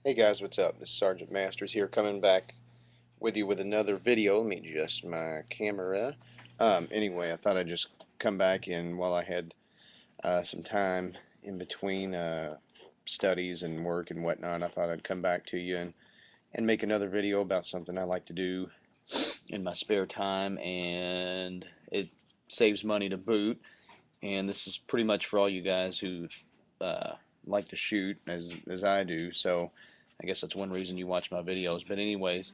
Hey guys, what's up? This is Sergeant Masters here, coming back with you with another video. Let me adjust my camera. Anyway, I thought I'd just come back in while I had some time in between studies and work and whatnot. I thought I'd come back to you and make another video about something I like to do in my spare time, and it saves money to boot. And this is pretty much for all you guys who uh, like to shoot as I do. So I guess that's one reason you watch my videos. But anyways,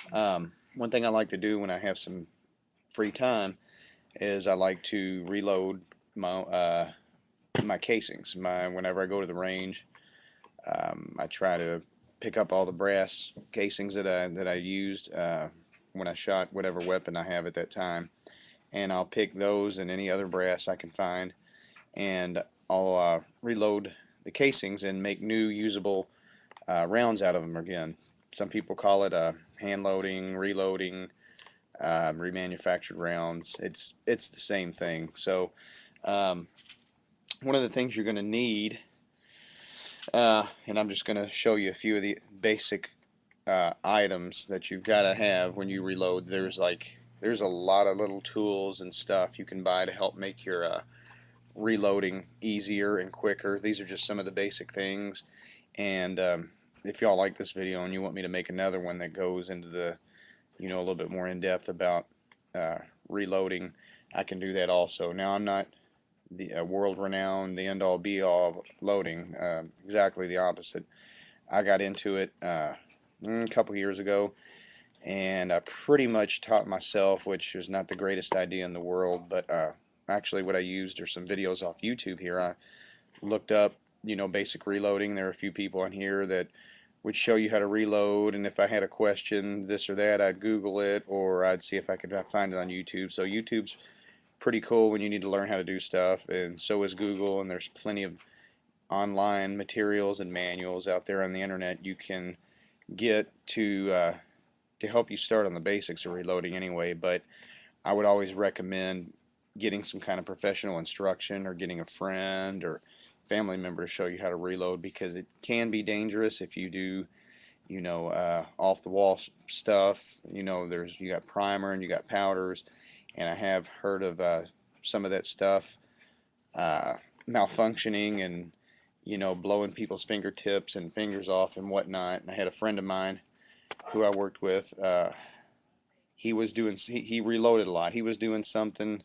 one thing I like to do when I have some free time is I like to reload my casings. Whenever I go to the range, I try to pick up all the brass casings that I used when I shot whatever weapon I have at that time, and I'll pick those and any other brass I can find, and I'll reload the casings and make new usable rounds out of them again. Some people call it hand loading, reloading, remanufactured rounds. It's the same thing. So um, one of the things you're going to need, and I'm just going to show you a few of the basic items that you've got to have when you reload. There's a lot of little tools and stuff you can buy to help make your reloading easier and quicker. These are just some of the basic things. And if y'all like this video and you want me to make another one that goes into the, a little bit more in depth about uh, reloading, I can do that also. Now, I'm not the world renowned, the end all be all loading. Exactly the opposite. I got into it a couple years ago, and I pretty much taught myself, which was not the greatest idea in the world. But actually, what I used are some videos off YouTube here. I looked up, basic reloading. There are a few people on here that would show you how to reload, and if I had a question, this or that, I'd Google it, or I'd see if I could find it on YouTube. So YouTube's pretty cool when you need to learn how to do stuff, and so is Google, and there's plenty of online materials and manuals out there on the internet you can get to help you start on the basics of reloading anyway. But I would always recommend getting some kind of professional instruction, or getting a friend or family member to show you how to reload, because it can be dangerous if you do, off the wall stuff. You got primer and you got powders, and I have heard of some of that stuff uh, malfunctioning and blowing people's fingertips and fingers off and whatnot. And I had a friend of mine who I worked with. He reloaded a lot. He was doing something.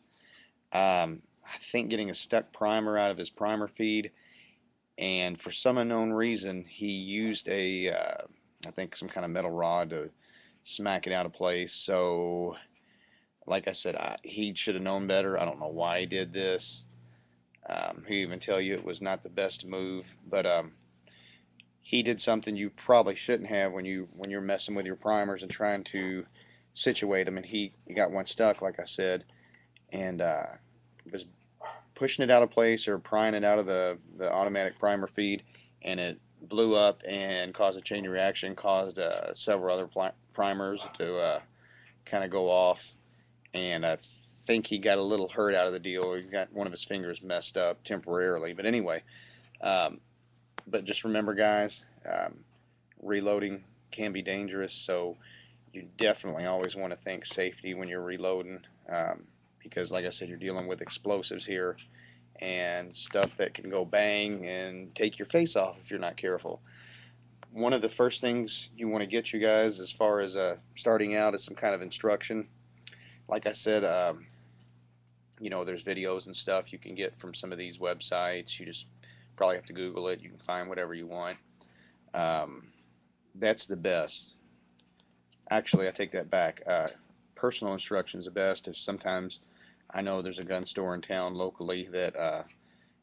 I think getting a stuck primer out of his primer feed, and for some unknown reason, he used I think some kind of metal rod to smack it out of place. So, like I said, he should have known better. I don't know why he did this. He even tell you it was not the best move, but he did something you probably shouldn't have when you're messing with your primers and trying to situate them. And he got one stuck, like I said, and was pushing it out of place or prying it out of the automatic primer feed, and it blew up and caused a chain reaction, caused several other primers to kind of go off, and I think he got a little hurt out of the deal. He got one of his fingers messed up temporarily. But anyway, um, but just remember, guys, reloading can be dangerous, so you definitely always want to think safety when you're reloading, because, like I said, you're dealing with explosives here and stuff that can go bang and take your face off if you're not careful. One of the first things you want to get, you guys, as far as starting out, is some kind of instruction. Like I said, there's videos and stuff you can get from some of these websites. You just probably have to Google it. You can find whatever you want. Um, that's the best. Actually, I take that back. Personal instruction is the best. If sometimes I know there's a gun store in town locally that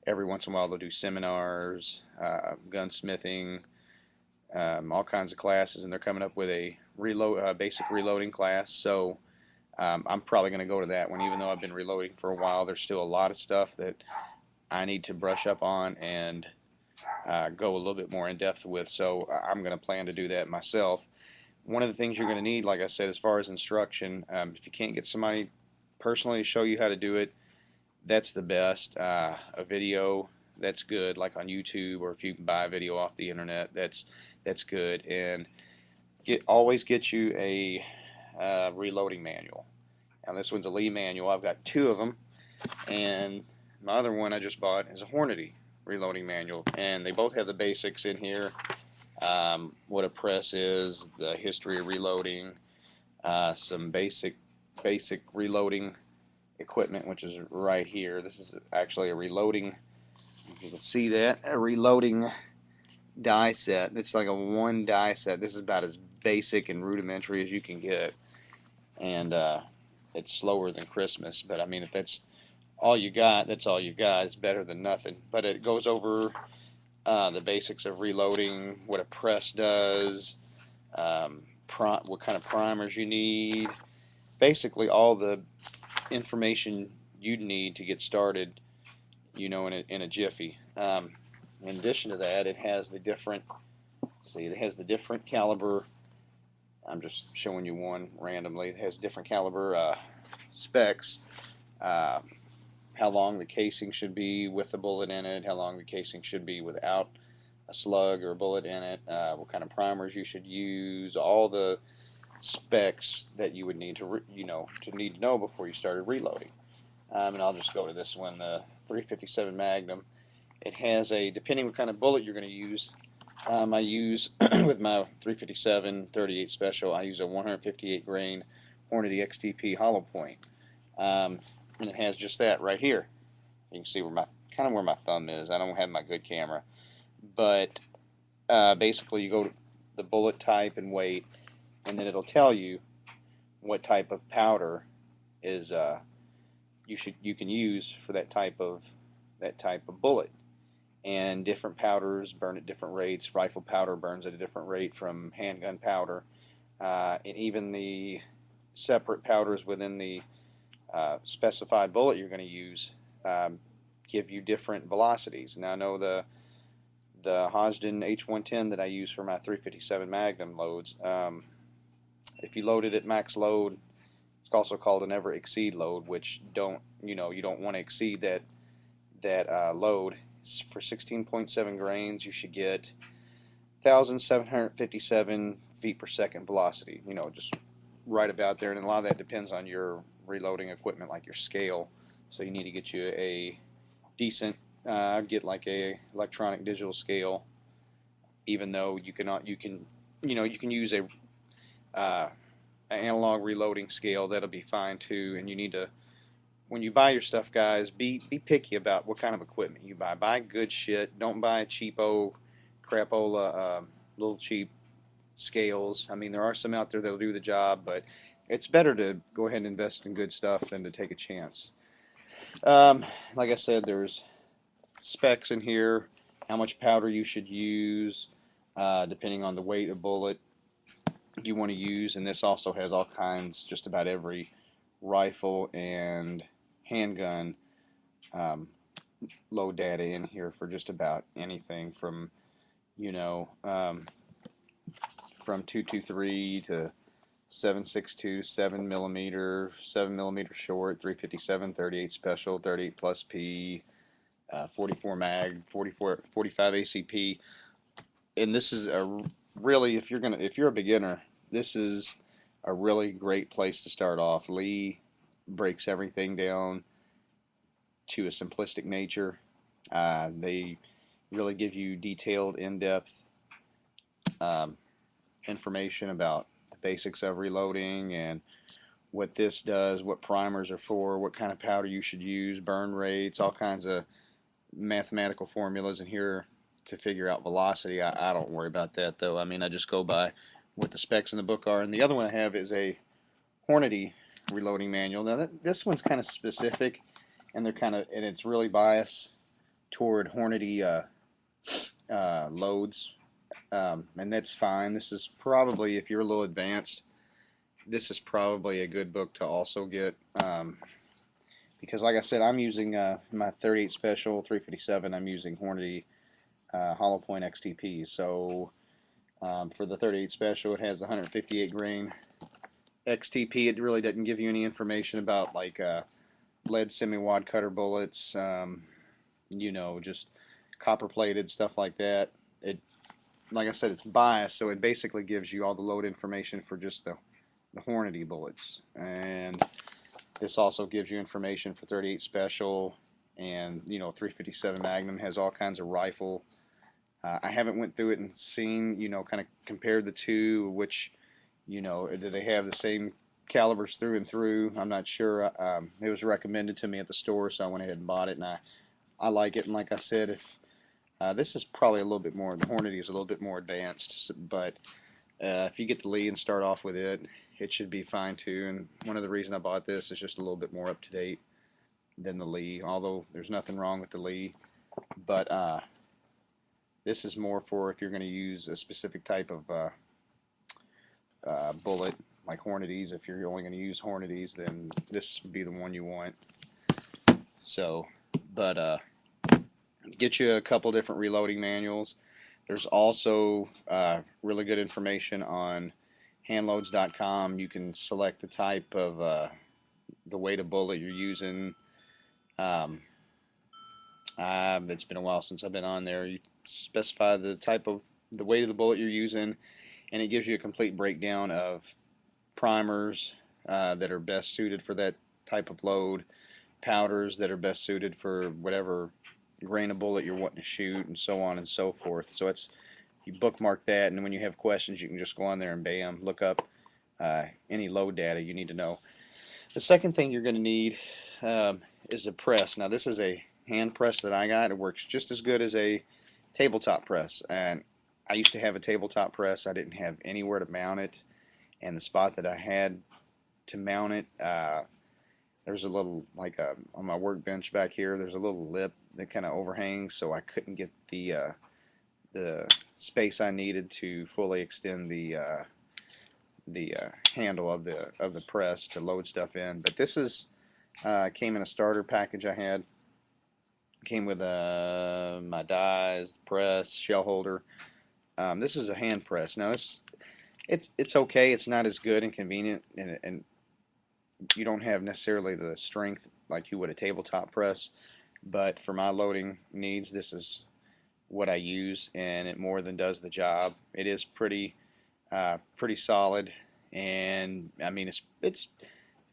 every once in a while they'll do seminars, gunsmithing, all kinds of classes, and they're coming up with a basic reloading class. So I'm probably going to go to that one, even though I've been reloading for a while. There's still a lot of stuff that I need to brush up on and go a little bit more in depth with. So I'm going to plan to do that myself. One of the things you're going to need, like I said, as far as instruction, if you can't get somebody personally to show you how to do it, that's the best. A video that's good, like on YouTube, or if you can buy a video off the internet, that's good. And always get you a reloading manual. Now this one's a Lee manual. I've got two of them, and my other one I just bought is a Hornady reloading manual, and they both have the basics in here. What a press is, the history of reloading, some basic reloading equipment, which is right here. This is actually a reloading, you can see that, a reloading die set. It's like a one die set. This is about as basic and rudimentary as you can get, and it's slower than Christmas, but I mean, if that's all you got, that's all you got. It's better than nothing. But it goes over the basics of reloading, what a press does, what kind of primers you need, basically all the information you'd need to get started, you know, in a jiffy. In addition to that, it has the different, it has the different caliber. I'm just showing you one randomly. It has different caliber specs. How long the casing should be with the bullet in it, how long the casing should be without a slug or a bullet in it, what kind of primers you should use, all the specs that you would need to know before you started reloading. And I'll just go to this one, the 357 Magnum. It has a, depending what kind of bullet you're going to use, I use with my 357 38 Special, I use a 158 grain Hornady XTP hollow point. And it has just that right here. You can see where where my thumb is. I don't have my good camera, but basically you go to the bullet type and weight, and then it'll tell you what type of powder is you can use for that type of bullet. And different powders burn at different rates. Rifle powder burns at a different rate from handgun powder, and even the separate powders within the specified bullet you're going to use give you different velocities. Now I know the Hodgdon H110 that I use for my 357 Magnum loads, if you load it at max load, it's also called a never exceed load, which you don't want to exceed that load. For 16.7 grains, you should get 1,757 feet per second velocity. You know, just right about there, and a lot of that depends on your reloading equipment, like your scale. So you need to get you a decent, get like a electronic digital scale. Even though you can use a analog reloading scale, that'll be fine too. And you need to, when you buy your stuff, guys, be picky about what kind of equipment you buy. Buy good shit. Don't buy cheapo, crapola, little cheap scales. I mean, there are some out there that'll do the job, but it's better to go ahead and invest in good stuff than to take a chance. Like I said, there's specs in here, how much powder you should use, depending on the weight of bullet you want to use, and this also has all kinds, just about every rifle and handgun load data in here for just about anything from from 223 to 7.62, 7mm, 7mm short, 357, 38 Special, 38 plus P, 44 mag, 45 ACP. And this is a really, if you're a beginner, this is a really great place to start off. Lee breaks everything down to a simplistic nature. They really give you detailed, in-depth information about the basics of reloading and what this does, what primers are for, what kind of powder you should use, burn rates, all kinds of mathematical formulas in here to figure out velocity. I don't worry about that though. I mean, I just go by what the specs in the book are. And the other one I have is a Hornady reloading manual. Now this one's kind of specific, and it's really biased toward Hornady loads, and that's fine. This is probably, if you're a little advanced, this is probably a good book to also get, because like I said, I'm using my 38 Special 357. I'm using Hornady hollow point XTP. So for the 38 Special, it has 158 grain XTP. It really doesn't give you any information about like lead semi-wad cutter bullets, just copper plated, stuff like that. It, like I said, it's biased, so it basically gives you all the load information for just the Hornady bullets. And this also gives you information for 38 Special, and 357 Magnum has all kinds of rifle. I haven't went through it and seen, kind of compared the two, which, do they have the same calibers through and through. I'm not sure. It was recommended to me at the store, so I went ahead and bought it, and I like it. And like I said, if this is probably a little bit more, the Hornady is a little bit more advanced, but if you get the Lee and start off with it, it should be fine too. And one of the reasons I bought this is just a little bit more up to date than the Lee, although there's nothing wrong with the Lee. But this is more for if you're going to use a specific type of bullet, like Hornadys. If you're only going to use Hornadys, then this would be the one you want. So, but get you a couple different reloading manuals. There's also really good information on handloads.com. You can select the type of the weight of bullet you're using. It's been a while since I've been on there. You specify the weight of the bullet you're using, and it gives you a complete breakdown of primers that are best suited for that type of load, powders that are best suited for whatever grain of bullet you're wanting to shoot, and so on and so forth. So you bookmark that, and when you have questions, you can just go on there and bam, look up any load data you need to know. The second thing you're going to need is a press. Now this is a hand press that I got. It works just as good as a tabletop press, and I used to have a tabletop press. I didn't have anywhere to mount it, and the spot that I had to mount it, there's a little, like on my workbench back here, there's a little lip that kind of overhangs, so I couldn't get the space I needed to fully extend the handle of the press to load stuff in. But this is came in a starter package I had. Came with my dies, press, shell holder. This is a hand press. Now it's okay. It's not as good and convenient, and you don't have necessarily the strength like you would a tabletop press. But for my loading needs, this is what I use, and it more than does the job. It is pretty solid, and I mean it's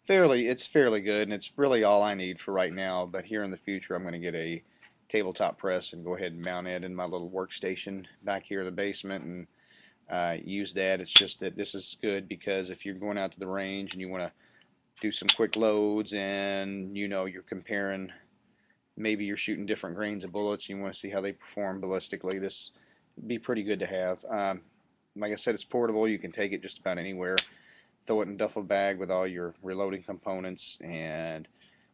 fairly good, and it's really all I need for right now. But here in the future, I'm going to get a tabletop press and go ahead and mount it in my little workstation back here in the basement and use that. It's just that this is good because if you're going out to the range and you want to do some quick loads, and you're comparing, maybe you're shooting different grains of bullets, you want to see how they perform ballistically, this would be pretty good to have. Like I said, it's portable. You can take it just about anywhere, throw it in a duffel bag with all your reloading components, and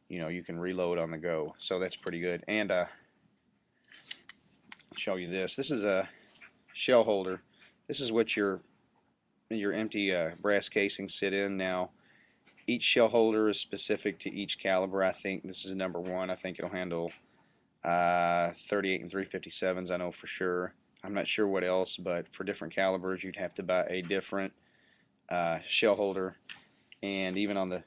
you can reload on the go. So that's pretty good. And show you this. This is a shell holder. This is what your empty brass casings sit in. Now each shell holder is specific to each caliber. I think this is number 1. I think it'll handle 38 and 357s, I know for sure. I'm not sure what else, but for different calibers you'd have to buy a different shell holder. And even on the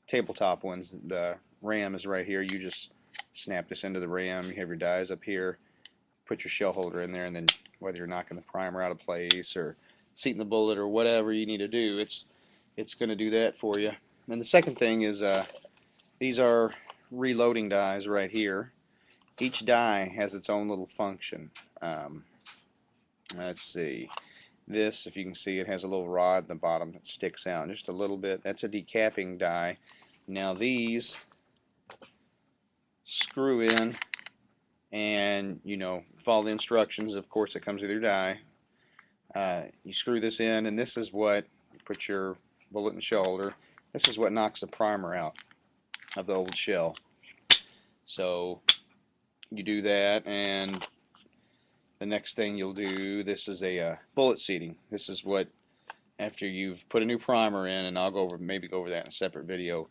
tabletop ones, the ram is right here. You just snap this into the ram. You have your dies up here, put your shell holder in there, and then whether you're knocking the primer out of place or seating the bullet or whatever you need to do, it's going to do that for you. And the second thing is these are reloading dies right here. Each die has its own little function. Let's see. This, if you can see, it has a little rod at the bottom that sticks out just a little bit. That's a decapping die. Now these screw in, and follow the instructions. Of course, it comes with your die. You screw this in, and this is what you put your bullet in the shell holder. This is what knocks the primer out of the old shell. So you do that, and the next thing you'll do, this is a bullet seating. This is what, after you've put a new primer in, and I'll maybe go over that in a separate video,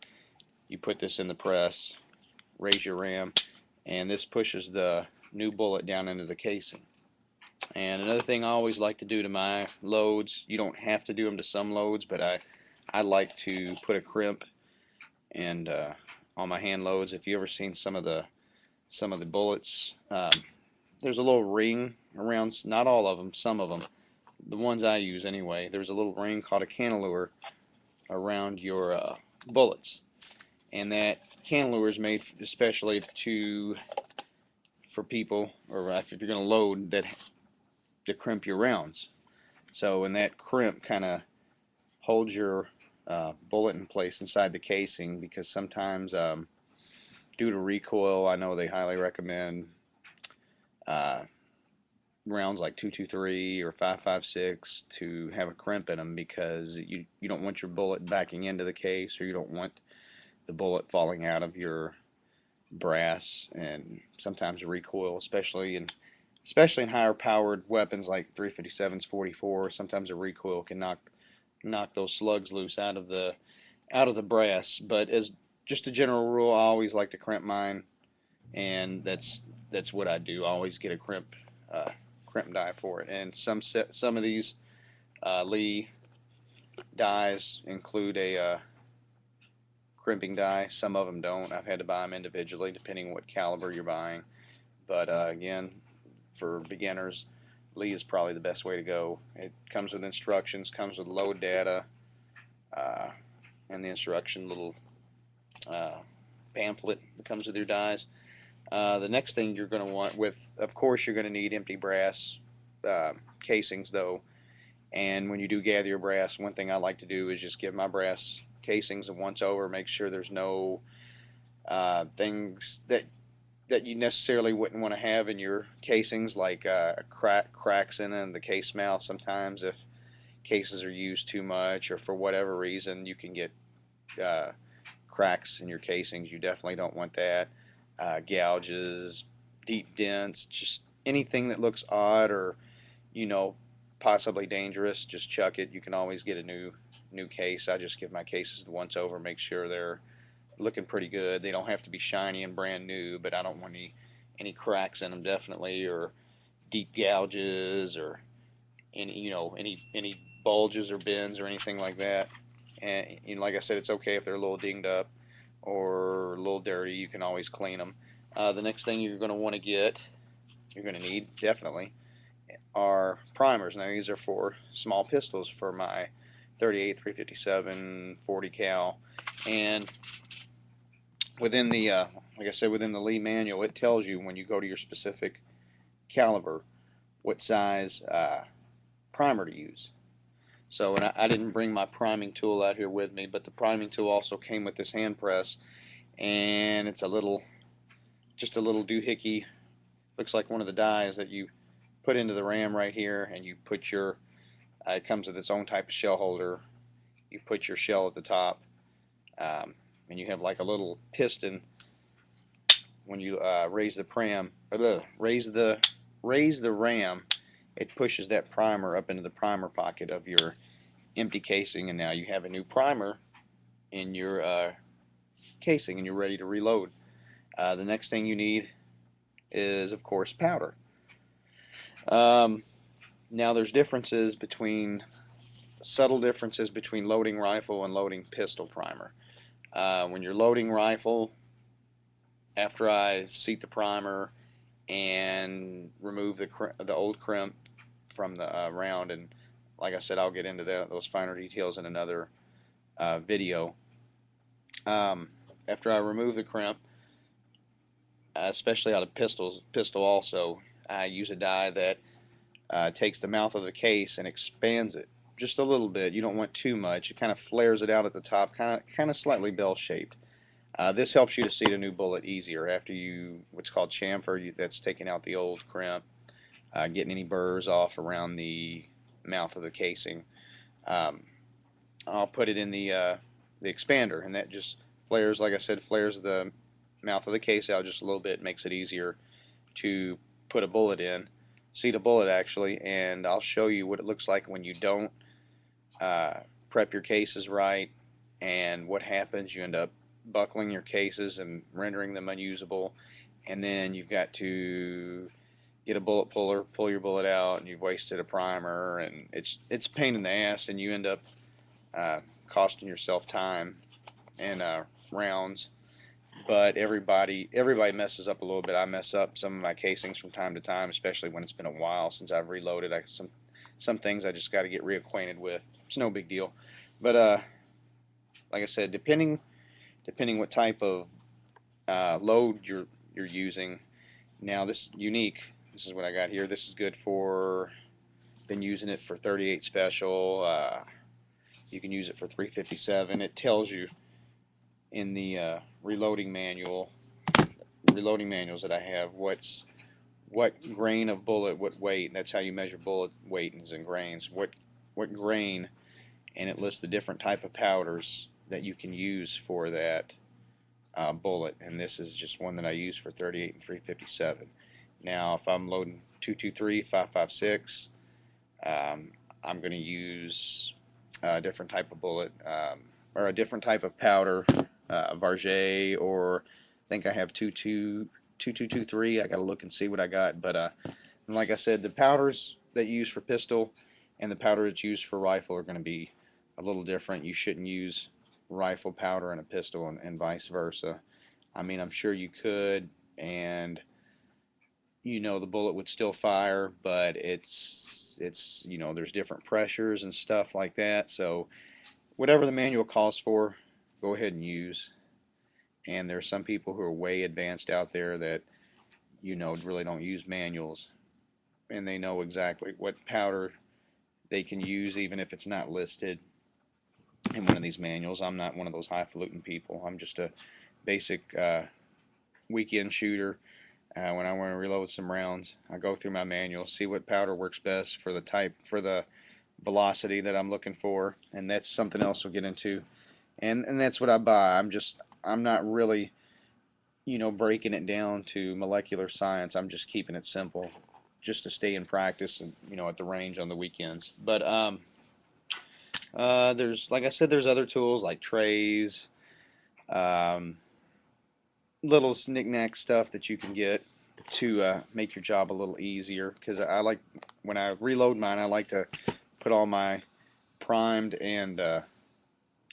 you put this in the press, raise your ram, and this pushes the new bullet down into the casing. And another thing I always like to do to my loads, you don't have to do them to some loads, but I like to put a crimp and on my hand loads. If you ever seen some of the bullets, there's a little ring around, not all of them, some of them, the ones I use anyway, there's a little ring called a cantilever around your bullets. And that cantilever is made especially for people, or if you're going to load, that to crimp your rounds. So, and that crimp kind of holds your bullet in place inside the casing, because sometimes due to recoil, I know they highly recommend uh, rounds like 223 or 556 to have a crimp in them, because you don't want your bullet backing into the case, or you don't want the bullet falling out of your brass. And sometimes recoil, especially in higher powered weapons like 357s 44, sometimes a recoil can knock those slugs loose out of the brass. But as just a general rule, I always like to crimp mine, and that's what I do. I always get a crimp die for it. And some of these Lee dies include a crimping die. Some of them don't. I've had to buy them individually depending on what caliber you're buying. But again, for beginners, Lee is probably the best way to go. It comes with instructions, comes with load data, uh, and the instruction little pamphlet that comes with your dies. The next thing you're going to want, of course, you're going to need empty brass casings, though. And when you do gather your brass, one thing I like to do is just give my brass casings a once over, make sure there's no things that you necessarily wouldn't want to have in your casings, like cracks in the case mouth. Sometimes if cases are used too much, or for whatever reason, you can get cracks in your casings. You definitely don't want that. Gouges, deep dents, just anything that looks odd or possibly dangerous, just chuck it. You can always get a new case. I just give my cases the once over, make sure they're looking pretty good. They don't have to be shiny and brand new, but I don't want any cracks in them, definitely, or deep gouges, or any bulges or bends or anything like that. And like I said, it's okay if they're a little dinged up or a little dirty. You can always clean them. The next thing you're going to need definitely, are primers. Now these are for small pistols, for my 38, 357, 40 cal, and within the like I said, within the Lee manual, it tells you when you go to your specific caliber what size primer to use. So, and I didn't bring my priming tool out here with me, but the priming tool also came with this hand press, and it's just a little doohickey. Looks like one of the dies that you put into the ram right here, and you put your it comes with its own type of shell holder. You put your shell at the top, and you have like a little piston. When you raise the ram, it pushes that primer up into the primer pocket of your empty casing, and now you have a new primer in your casing, and you're ready to reload. The next thing you need is, of course, powder. Now there's subtle differences between loading rifle and loading pistol primer. When you're loading rifle, after I seat the primer and remove the old crimp from the round, and like I said, I'll get into those finer details in another video. After I remove the crimp, especially out of pistol also, I use a die that takes the mouth of the case and expands it just a little bit. You don't want too much. It kind of flares it out at the top, kind of slightly bell-shaped. This helps you to seat a new bullet easier after what's called chamfer. That's taking out the old crimp, getting any burrs off around the mouth of the casing. I'll put it in the expander, and that just flares, like I said, flares the mouth of the case out just a little bit, makes it easier to put a bullet in, seat a bullet actually. And I'll show you what it looks like when you don't prep your cases right, and what happens. You end up buckling your cases and rendering them unusable, and then you've got to get a bullet puller, pull your bullet out, and you've wasted a primer, and it's a pain in the ass, and you end up costing yourself time and rounds. but everybody messes up a little bit. I mess up some of my casings from time to time, especially when it's been a while since I've reloaded. Some things I just got to get reacquainted with. It's no big deal, but like I said, depending what type of load you're using. Now this is unique. This is what I got here. This is good for. Been using it for 38 special. You can use it for 357. It tells you in the reloading manuals that I have what grain of bullet, what weight. That's how you measure bullet weight is in grains. What grain, and it lists the different type of powders that you can use for that bullet. And this is just one that I use for 38 and 357. Now, if I'm loading 223, 556, I'm going to use a different type of bullet or a different type of powder, Varget, or I think I have 2223. I got to look and see what I got. But like I said, the powders that you use for pistol and the powder that's used for rifle are going to be a little different. You shouldn't use rifle powder in a pistol and vice versa. I mean, I'm sure you could, and the bullet would still fire, but it's there's different pressures and stuff like that. So whatever the manual calls for, go ahead and use. And there's some people who are way advanced out there that really don't use manuals, and they know exactly what powder they can use even if it's not listed in one of these manuals. I'm not one of those highfalutin people. I'm just a basic weekend shooter. When I want to reload some rounds, I go through my manual, see what powder works best for the velocity that I'm looking for, and that's something else we'll get into. And that's what I buy. I'm not really breaking it down to molecular science. I'm just keeping it simple, just to stay in practice and at the range on the weekends. But there's, like I said, there's other tools like trays, um, little knick-knack stuff that you can get to make your job a little easier. Because I like, when I reload mine, I like to put all my primed and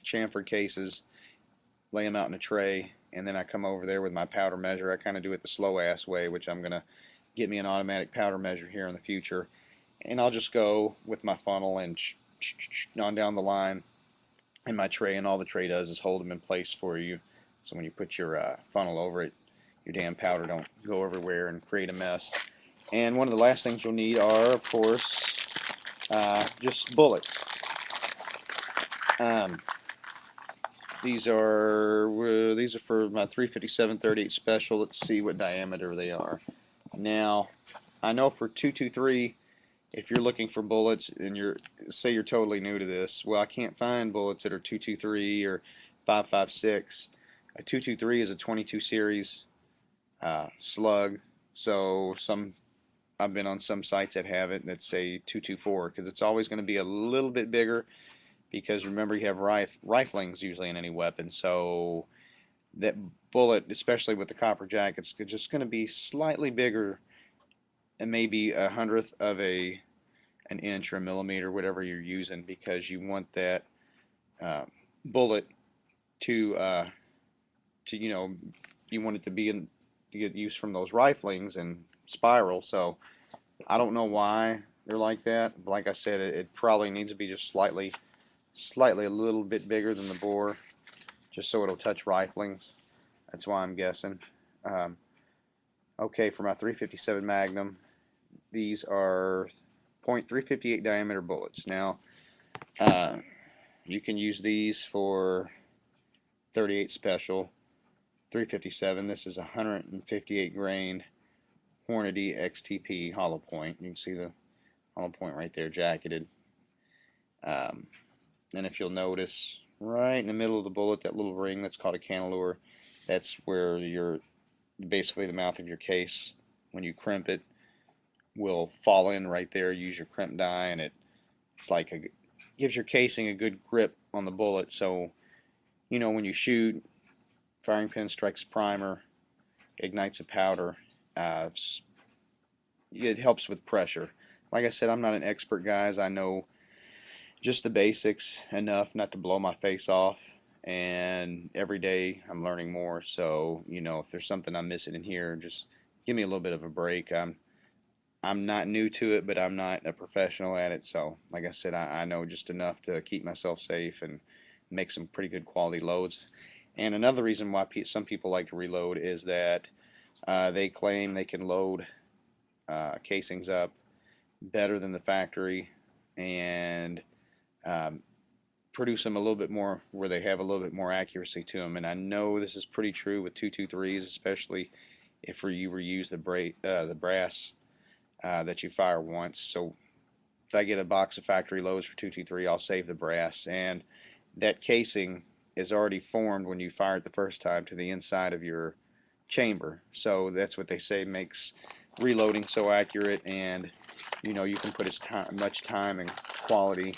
chamfered cases, lay them out in a tray, and then I come over there with my powder measure. I kind of do it the slow-ass way, which I'm going to get me an automatic powder measure here in the future. And I'll just go with my funnel and on down the line in my tray, and all the tray does is hold them in place for you. So when you put your funnel over it, your damn powder don't go everywhere and create a mess. And one of the last things you'll need are, of course, just bullets. These are for my 357 38 special. Let's see what diameter they are. Now, I know for 223, if you're looking for bullets and say you're totally new to this, well, I can't find bullets that are 223 or 556. A 223 is a 22 series slug. So I've been on some sites that have it that say 224, because it's always going to be a little bit bigger, because remember, you have riflings usually in any weapon. So that bullet, especially with the copper jack, it's just going to be slightly bigger, and maybe 1/100th of an inch or a millimeter, whatever you're using, because you want that bullet to you want it to get use from those riflings and spiral. So I don't know why they're like that. But like I said, it probably needs to be just slightly a little bit bigger than the bore, just so it'll touch riflings. That's why I'm guessing. Okay, for my 357 Magnum, these are .358 diameter bullets. Now, you can use these for 38 special, 357. This is 158 grain Hornady XTP hollow point. You can see the hollow point right there, jacketed. And if you'll notice, right in the middle of the bullet, that little ring that's called a cantilure, that's where basically the mouth of your case, when you crimp it, will fall in right there. Use your crimp die, and it's like gives your casing a good grip on the bullet. So when you shoot, firing pin strikes primer, ignites a powder. It helps with pressure. Like I said, I'm not an expert, guys. I know just the basics enough not to blow my face off, and every day I'm learning more. So, if there's something I'm missing in here, just give me a little bit of a break. I'm not new to it, but I'm not a professional at it. So, like I said, I know just enough to keep myself safe and make some pretty good quality loads. And another reason why some people like to reload is that they claim they can load casings up better than the factory and um, produce them a little bit more where they have a little bit more accuracy to them. And I know this is pretty true with 223s, especially if you reuse the brass that you fire once. So if I get a box of factory loads for 223, I'll save the brass, and that casing is already formed when you fire it the first time to the inside of your chamber. So that's what they say makes reloading so accurate, and you can put as much time and quality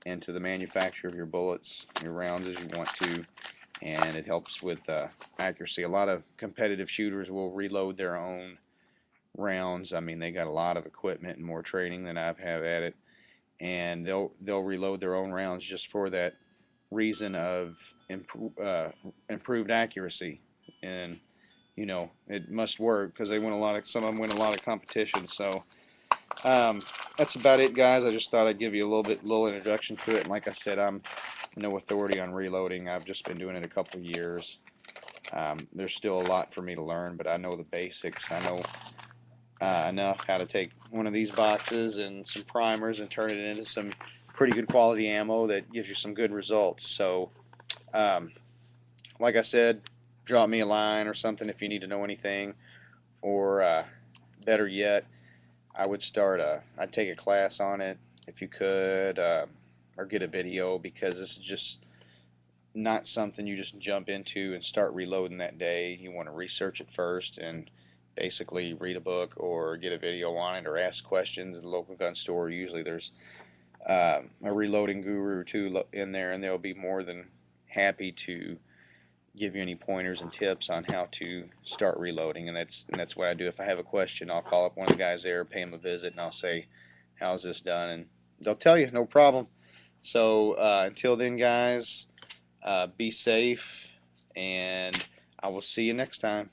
into the manufacture of your bullets, your rounds, as you want to, and it helps with accuracy. A lot of competitive shooters will reload their own rounds. I mean, they got a lot of equipment and more training than I've had at it, and they'll reload their own rounds just for that reason of improved accuracy. And it must work because some of them win a lot of competitions. So um, that's about it, guys. I just thought I'd give you a little introduction to it. And like I said, I'm no authority on reloading. I've just been doing it a couple of years. There's still a lot for me to learn, but I know the basics. I know enough how to take one of these boxes and some primers and turn it into some pretty good quality ammo that gives you some good results. So, um, like I said, drop me a line or something if you need to know anything, or better yet, I'd take a class on it if you could, or get a video, because this is just not something you just jump into and start reloading that day. You want to research it first and basically read a book or get a video on it or ask questions at the local gun store. Usually there's a reloading guru or two in there, and they'll be more than happy to give you any pointers and tips on how to start reloading. And that's what I do. If I have a question, I'll call up one of the guys there, pay them a visit, and I'll say, how's this done? And they'll tell you, no problem. So until then, guys, be safe, and I will see you next time.